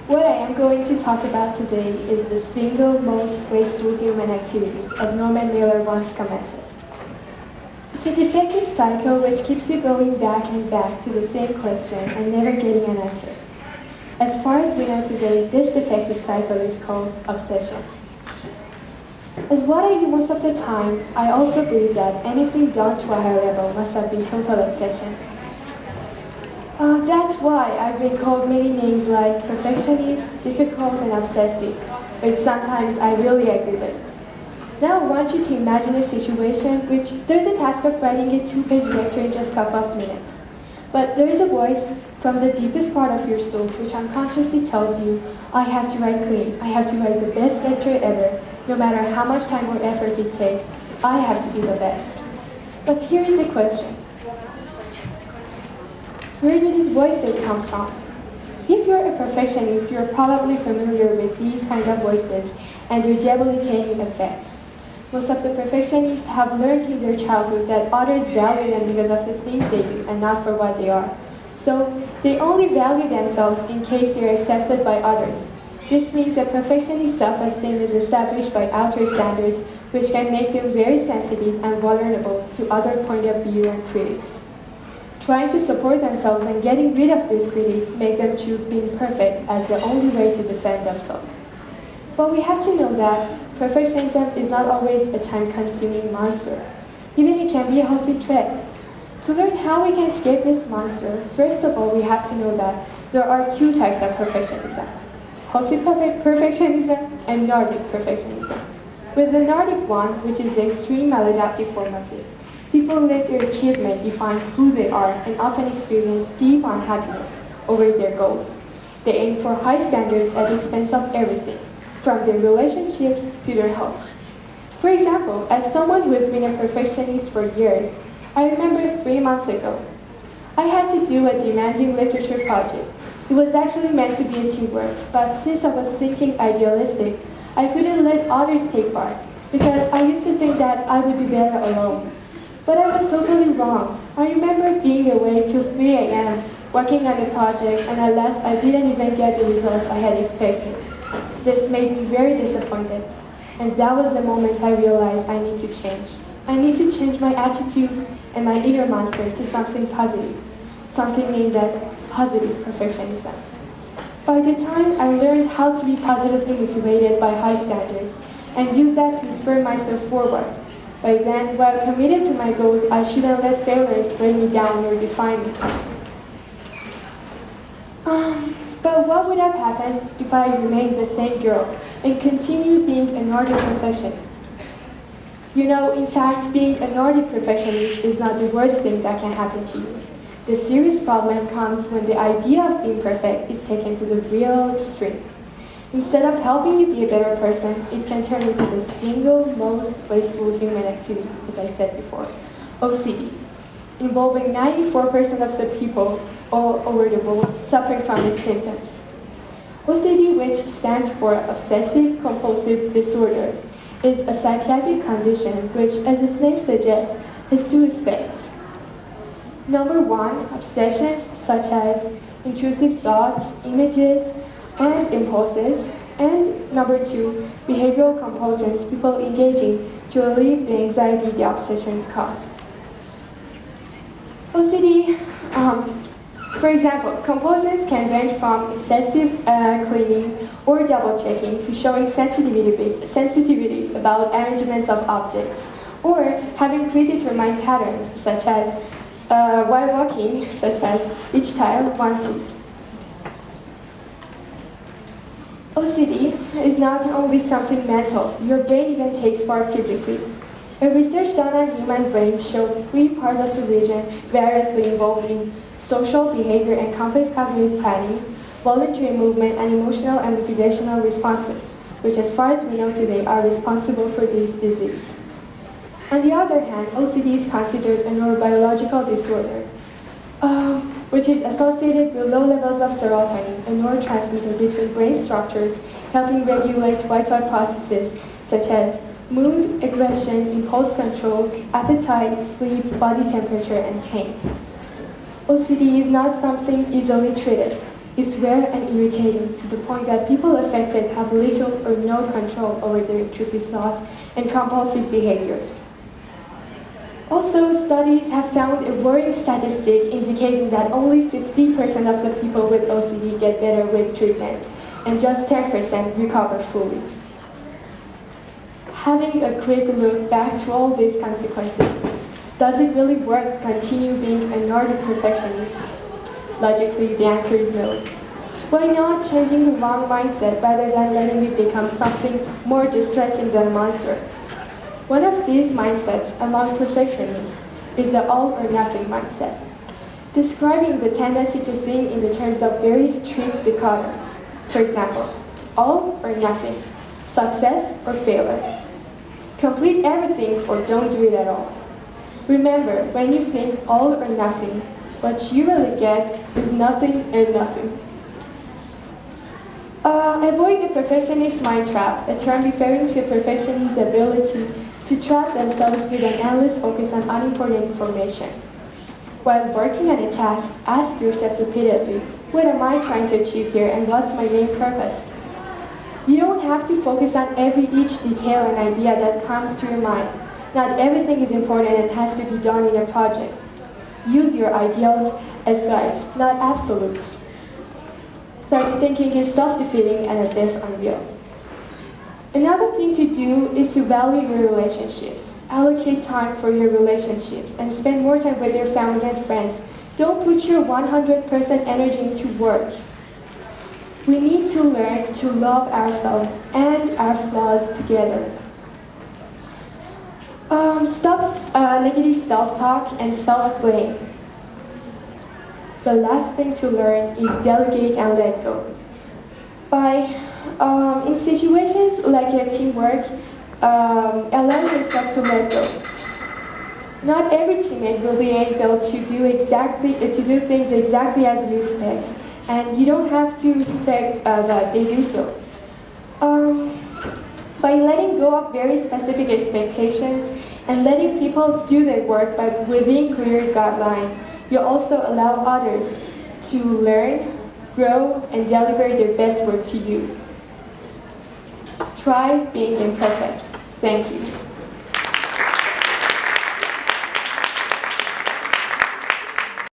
What I am going to talk about today is the single most wasteful human activity, as Norman Mailer once commented. It's a defective cycle which keeps you going back and back to the same question and never getting an answer. As far as we know today, this defective cycle is called obsession. As what I do most of the time, I also believe that anything done to a high level must have been total obsession. That's why I've been called many names like perfectionist, difficult, and obsessive, which sometimes I really agree with. Now I want you to imagine a situation which there's a task of writing a 2-page lecture in just a couple of minutes. But there is a voice from the deepest part of your soul which unconsciously tells you, I have to write clean, I have to write the best lecture ever, no matter how much time or effort it takes, I have to be the best. But here's the question. Where do these voices come from? If you're a perfectionist, you're probably familiar with these kinds of voices and their debilitating effects. Most of the perfectionists have learned in their childhood that others value them because of the things they do and not for what they are. So they only value themselves in case they are accepted by others. This means that perfectionist self-esteem is established by outer standards which can make them very sensitive and vulnerable to other point of view and critics. Trying to support themselves and getting rid of these critics make them choose being perfect as the only way to defend themselves. But we have to know that perfectionism is not always a time-consuming monster. Even it can be a healthy trait. To learn how we can escape this monster, first of all, we have to know that there are 2 types of perfectionism. Healthy perfectionism and Nordic perfectionism. With the Nordic one, which is the extreme maladaptive form of it, people let their achievement define who they are and often experience deep unhappiness over their goals. They aim for high standards at the expense of everything, from their relationships to their health. For example, as someone who has been a perfectionist for years, I remember 3 months ago, I had to do a demanding literature project. It was actually meant to be a teamwork, but since I was thinking idealistic, I couldn't let others take part, because I used to think that I would do better alone. But I was totally wrong. I remember being awake till 3 a.m. working on the project, and at last I didn't even get the results I had expected. This made me very disappointed, and that was the moment I realized I need to change. I need to change my attitude and my inner monster to something positive, something named as positive perfectionism. By the time I learned how to be positively motivated by high standards and use that to spur myself forward, by then, while committed to my goals, I shouldn't let failures bring me down or define me. But what would have happened if I remained the same girl and continued being a Nordic perfectionist? You know, in fact, being a Nordic perfectionist is not the worst thing that can happen to you. The serious problem comes when the idea of being perfect is taken to the real extreme. Instead of helping you be a better person, it can turn into the single most wasteful human activity, as I said before, OCD, involving 94% of the people all over the world suffering from its symptoms. OCD, which stands for Obsessive Compulsive Disorder, is a psychiatric condition which, as its name suggests, has 2 aspects. Number 1, obsessions such as intrusive thoughts, images, and impulses, and number 2, behavioral compulsions people engaging to relieve the anxiety the obsessions cause. OCD, for example, compulsions can range from excessive cleaning or double-checking to showing sensitivity about arrangements of objects, or having predetermined patterns such as, while walking, such as each tile, 1 foot. OCD is not only something mental, your brain even takes part physically. A research done on human brains showed 3 parts of the region variously involved in social behavior and complex cognitive planning, voluntary movement, and emotional and motivational responses, which as far as we know today are responsible for this disease. On the other hand, OCD is considered a neurobiological disorder, which is associated with low levels of serotonin, a neurotransmitter between brain structures helping regulate vital processes such as mood, aggression, impulse control, appetite, sleep, body temperature, and pain. OCD is not something easily treated. is rare and irritating to the point that people affected have little or no control over their intrusive thoughts and compulsive behaviors. Also, studies have found a worrying statistic indicating that only 50% of the people with OCD get better with treatment, and just 10% recover fully. Having a quick look back to all these consequences, does it really worth continue being a Nordic perfectionist? Logically, the answer is no. Why not changing the wrong mindset rather than letting it become something more distressing than a monster? One of these mindsets among perfectionists is the all or nothing mindset, describing the tendency to think in the terms of very strict dichotomies. For example, all or nothing, success or failure. Complete everything or don't do it at all. Remember, when you think all or nothing, what you really get is nothing and nothing. Avoid the perfectionist mind trap, a term referring to a perfectionist's ability to trap themselves with an endless focus on unimportant information. While working on a task, ask yourself repeatedly, what am I trying to achieve here and what's my main purpose? You don't have to focus on each detail and idea that comes to your mind. Not everything is important and has to be done in a project. Use your ideals as guides, not absolutes. Such thinking is self-defeating and at best unreal. Another thing to do is to value your relationships. Allocate time for your relationships and spend more time with your family and friends. Don't put your 100% energy into work. We need to learn to love ourselves and our flaws together. Stop negative self-talk and self-blame. The last thing to learn is delegate and let go. In situations like a teamwork, allow yourself to let go. Not every teammate will be able to do things exactly as you expect, and you don't have to expect that they do so. By letting go of very specific expectations and letting people do their work but within clear guidelines, you also allow others to learn, grow, and deliver their best work to you. Try being imperfect. Thank you.